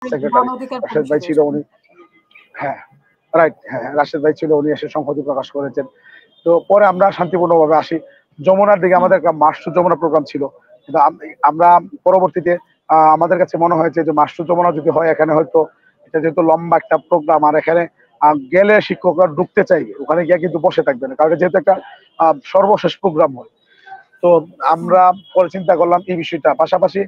Secretary Rashed ভাই ছিল, উনি হ্যাঁ রাইট, হ্যাঁ রাশেদ ভাই ছিল, উনি এসে সংহতি প্রকাশ করেছেন। তো পরে আমরা শান্তিপূর্ণভাবে আসি। যমুনার দিকে আমাদের একটা মার্চ টু যমুনা প্রোগ্রাম ছিল, কিন্তু আমরা পরবর্তীতে আমাদের কাছে মনে হয়েছে যে মার্চ টু যমুনা যদি হয়, এখানে হয়তো এটা যেহেতু লম্বা একটা প্রোগ্রাম, আর এখানে গেলে শিক্ষকরা ঢুকতে চাইবে, ওখানে গিয়ে কিন্তু বসে থাকবে না, কারণ যেহেতু একটা সর্বশেষ প্রোগ্রাম হয়। তো আমরা পরে চিন্তা করলাম এই বিষয়টা। পাশাপাশি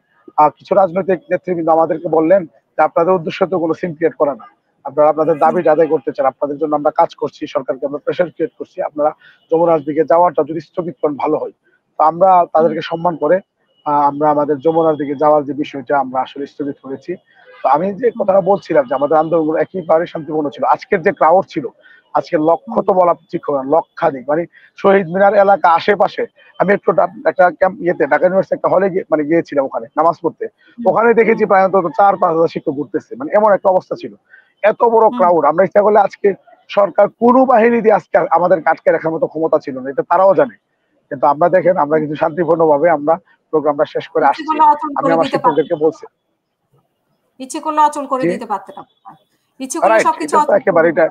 কিছু রাজনৈতিক নেতৃবৃন্দ আমাদেরকে বললেন যে আপনাদের উদ্দেশ্য তো কোনো সিন ক্রিয়েট করা না, আপনারা আপনাদের দাবি আদায় করতে চান, আপনাদের জন্য আমরা কাজ করছি, সরকারকে আমরা প্রেশার ক্রিয়েট করছি, আপনারা যমুনার দিকে যাওয়াটা যদি স্থগিত করেন ভালো হয়। তো আমরা তাদেরকে সম্মান করে আমরা আমাদের যমুনার দিকে যাওয়ার যে বিষয়টা আমরা আসলে স্থগিত করেছি। তো আমি যে কথাটা বলছিলাম যে আমাদের আন্দোলনগুলো একেবারে শান্তিপূর্ণ ছিল। আজকের যে ক্রাউড ছিল, আজকে লক্ষ তো বলা ঠিক হবে না, লক্ষাধিক, মানে শহীদ মিনার এলাকা আশেপাশে। আমি একটু একটা ইয়েতে ঢাকা ইউনিভার্সিটি একটা হলে মানে গিয়েছিলাম ওখানে নামাজ পড়তে, ওখানে দেখেছি প্রায় অন্তত 4-5 হাজার শিক্ষক ঘুরতেছে, মানে এমন একটা অবস্থা ছিল, এত বড় ক্রাউড। আমরা ইচ্ছা করলে আজকে সরকার কোনো বাহিনী দিয়ে আজকে আমাদের আটকে রাখার মতো ক্ষমতা ছিল না, এটা তারাও জানে। কিন্তু আমরা দেখেন, আমরা কিন্তু শান্তিপূর্ণ ভাবে আমরা প্রোগ্রামটা শেষ করে আসছি। আমি আমার শিক্ষকদেরকে বলছি, ইচ্ছে করলে অচল করে দিতে পারতেন, ইচ্ছে করলে সবকিছু অচল একেবারে এটা।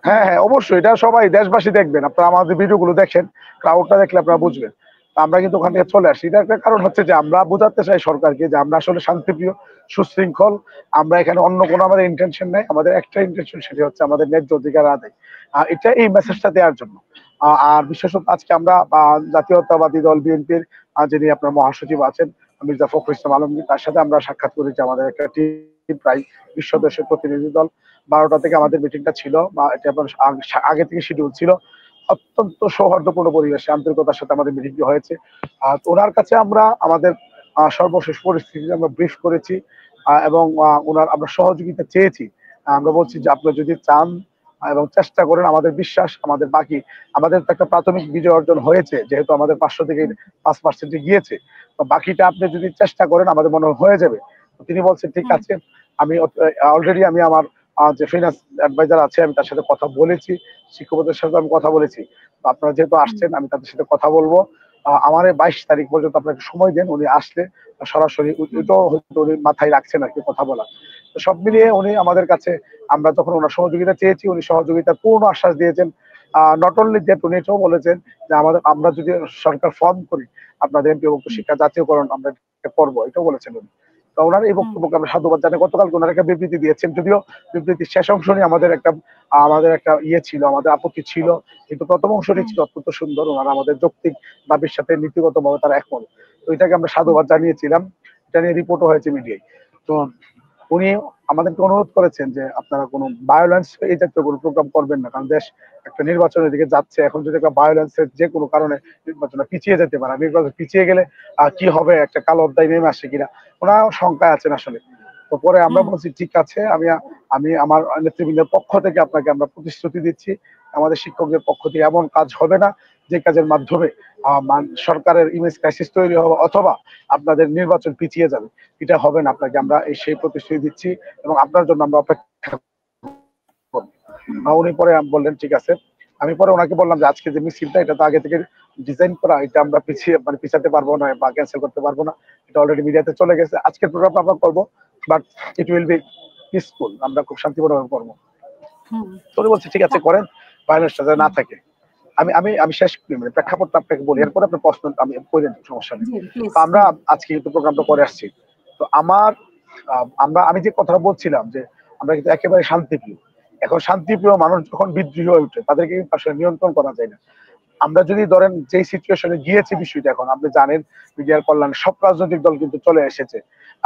হ্যাঁ হ্যাঁ অবশ্যই, এটা সবাই দেশবাসী দেখবেন, আপনারা আমাদের ভিডিওগুলো দেখেন, ক্রাউডটা দেখলে আপনারা বুঝবেন। আমরা কিন্তু ওখান থেকে চলে আসি, এটা একটা কারণ হচ্ছে যে আমরা বোঝাতে চাই সরকারকে যে আমরা আসলে শান্তিপ্রিয়, সুশৃঙ্খল। আমরা এখানে অন্য কোনো আমাদের ইন্টেনশন নেই, আমাদের একটা ইন্টেনশন, সেটা হচ্ছে আমাদের ন্যায্য অধিকার আদায়। আর এটা এই মেসেজটা দেওয়ার জন্য। আর বিশেষত আজকে আমরা জাতীয়তাবাদী দল বিএনপির যিনি আপনার মহাসচিব আছেন মির্জা ফখরুল ইসলাম আলমগীর, তার সাথে আমরা সাক্ষাৎ করেছি। আমাদের একটা টিম, প্রায় 20 সদস্যের প্রতিনিধি দল, 12টা থেকে আমাদের মিটিংটা ছিল, বা এটা আগে থেকে শিডিউল ছিল। অত্যন্ত সৌহার্দ্যপূর্ণ পরিবেশে আন্তরিকতার সাথে আমাদের মিটিংটি হয়েছে। আর ওনার কাছে আমরা আমাদের সর্বশেষ পরিস্থিতি আমরা ব্রিফ করেছি, এবং ওনার আমরা সহযোগিতা চেয়েছি। আমরা বলছি যে আপনারা যদি চান এবং চেষ্টা করেন, আমাদের বিশ্বাস, আমাদের তো একটা প্রাথমিক বিজয় অর্জন হয়েছে, যেহেতু আমাদের 500 থেকে 5% গিয়েছে, তো বাকিটা আপনি যদি চেষ্টা করেন আমাদের মনে হয়ে যাবে। তিনি বলছেন ঠিক আছে, আমি অলরেডি আমি আমার যে ফিনান্স অ্যাডভাইজার আছে, আমি তার সাথে কথা বলেছি, শিক্ষকদের সাথে আমি কথা বলেছি। আপনারা যেহেতু আসছেন, আমি তাদের সাথে কথা বলবো। আমার 22 তারিখ পর্যন্ত আপনাকে সময় দেন, উনি আসলে সরাসরি ওইটাও হয়তো উনি মাথায় রাখছেন আর কি কথা বলা। তো সব মিলিয়ে উনি আমাদের কাছে, আমরা যখন ওনার সহযোগিতা চেয়েছি, উনি সহযোগিতার পূর্ণ আশ্বাস দিয়েছেন। নট অনলি দ্যাট, উনি এটাও বলেছেন যে আমরা যদি সরকার ফর্ম করি, আপনাদের এমপিভুক্ত শিক্ষা জাতীয়করণ আমরা করবো, এটাও বলেছেন উনি। তো ওনার এই বক্তব্যকে আমরা সাধুবাদ জানাই। গতকাল ওনার একটা বিবৃতি দিয়েছেন, যদিও বিবৃতির শেষ অংশ নিয়ে আমাদের একটা ইয়ে ছিল, আমাদের আপত্তি ছিল, কিন্তু প্রথম অংশটি ছিল অত্যন্ত সুন্দর। ওনারা আমাদের যৌক্তিক দাবির সাথে নীতিগতভাবে তারা একমত, তো এটাকে আমরা সাধুবাদ জানিয়েছিলাম। এটা নিয়ে রিপোর্টও হয়েছে মিডিয়ায়। তো উনি আমাদেরকে অনুরোধ করেছেন যে আপনারা কোনো ভায়োলেন্স এই জাতীয় কোনো প্রোগ্রাম করবেন না, কারণ দেশ একটা নির্বাচনের দিকে যাচ্ছে। এখন যদি একটা ভায়োলেন্সের যে কোনো কারণে নির্বাচন পিছিয়ে যেতে পারে, নির্বাচন পিছিয়ে গেলে কি হবে, একটা কালো অধ্যায় নেমে আসে কিনা, ওনারা শঙ্কায় আছেন আসলে। তো পরে আমরা বলছি ঠিক আছে, আমি আমার নেতৃবৃন্দের পক্ষ থেকে আপনাকে আমরা প্রতিশ্রুতি দিচ্ছি, আমাদের শিক্ষকদের পক্ষ থেকে এমন কাজ হবে না যে কাজের মাধ্যমে সরকারের ইমেজ ক্রাইসিস তৈরি হবে অথবা আপনাদের নির্বাচন পিছিয়ে যাবে। এটা হবে না, আপনাকে আমরা সেই প্রতিশ্রুতি দিচ্ছি এবং আপনার জন্য আমরা অপেক্ষা করব। উনি পরে বললেন ঠিক আছে। আমি পরে ওনাকে বললাম যে আজকে যে মিছিলটা, এটা তো আগে থেকে ডিজাইন করা, এটা আমরা পিছাতে পারবো না বা ক্যান্সেল করতে পারবো না, এটা অলরেডি মিডিয়াতে চলে গেছে। আজকের প্রোগ্রাম আমরা করবো, but it will be peaceful, আমরা খুব শান্তিপূর্ণভাবে করবো। তো উনি বলছে ঠিক আছে করেন, ভায়োলেন্সটা যাতে না থাকে। আমি শেষ মানে প্রেক্ষাপটটা আপনাকে বলি, এরপরে আপনার প্রশ্ন আমি করে দেব, সমস্যা নেই। তো আমরা আজকে কিন্তু প্রোগ্রামটা করে আসছি। তো আমি যে কথাটা বলছিলাম যে আমরা কিন্তু একেবারে শান্তিপ্রিয়। এখন শান্তিপ্রিয় মানুষ যখন বিদ্রোহী হয়ে ওঠে, তাদেরকে কিন্তু আসলে নিয়ন্ত্রণ করা যায় না। আমরা যদি ধরেন যে সিচুয়েশনে গিয়েছি বিষয়টা, এখন আপনি জানেন মিডিয়ার কল্যাণ সব রাজনৈতিক দল কিন্তু চলে এসেছে।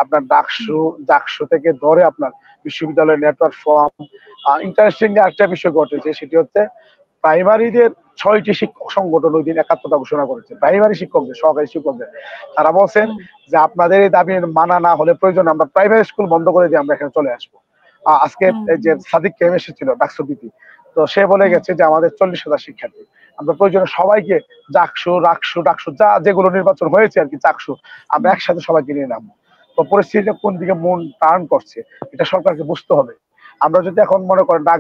আপনার ডাকসু থেকে ধরে আপনার বিশ্ববিদ্যালয়ের নেটওয়ার্ক ফর্ম। ইন্টারেস্টিং একটা বিষয় ঘটেছে, সেটি হচ্ছে প্রাইমারিদের 6টি শিক্ষক সংগঠন ওই দিন একাত্মতা ঘোষণা করেছে, প্রাইমারি শিক্ষকদের, সহকারী শিক্ষকদের। তারা বলছেন যে আপনাদের এই দাবি মানা না হলে প্রয়োজন আমরা প্রাইমারি স্কুল বন্ধ করে দিয়ে আমরা এখানে চলে আসবো। আজকে যে সাদিক কেম এসেছিল ডাকসু বিপি, তো সে বলে গেছে যে আমাদের 40,000 শিক্ষার্থী, আমরা প্রয়োজনে সবাইকে ডাকসু যা যেগুলো নির্বাচন হয়েছে আর কি, চাকসু, আমরা একসাথে সবাইকে নিয়ে নামবো। তো পরিস্থিতিটা কোন দিকে মন টার্ন করছে এটা সরকারকে বুঝতে হবে। আমরা যদি এখন মনে করেন ডাক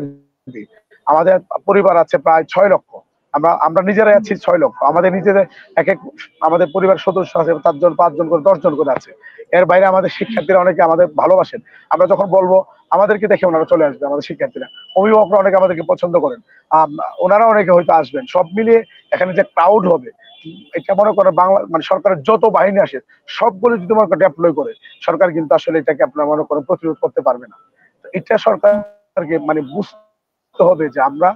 দিই, আমাদের পরিবার আছে প্রায় 6 লক্ষ, আমরা নিজেরাই আছি 6 লক্ষ, আমাদের নিজেদের এক এক আমাদের পরিবার সদস্য আছে 4 জন 5 জন করে 10 জন করে আছে। এর বাইরে আমাদের শিক্ষার্থীরা অনেকে আমাদের ভালোবাসেন। আমরা যখন বলবো আমাদেরকে দেখে ওনারা চলে আসবে, আমাদের শিক্ষার্থীরা। অভিভাবকরা অনেকে আমাদেরকে পছন্দ করেন, ওনারা অনেকে হয়তো আসবেন। সব মিলিয়ে এখানে যে ক্রাউড হবে, এটা মনে করেন বাংলা মানে সরকারের যত বাহিনী আসে সবগুলো যদি মনে করেন ডেপ্লয় করে, সরকার কিন্তু আসলে এটাকে আপনার মনে করেন প্রতিরোধ করতে পারবে না। তো এটা সরকারকে মানে বুঝতে হবে যে আমরা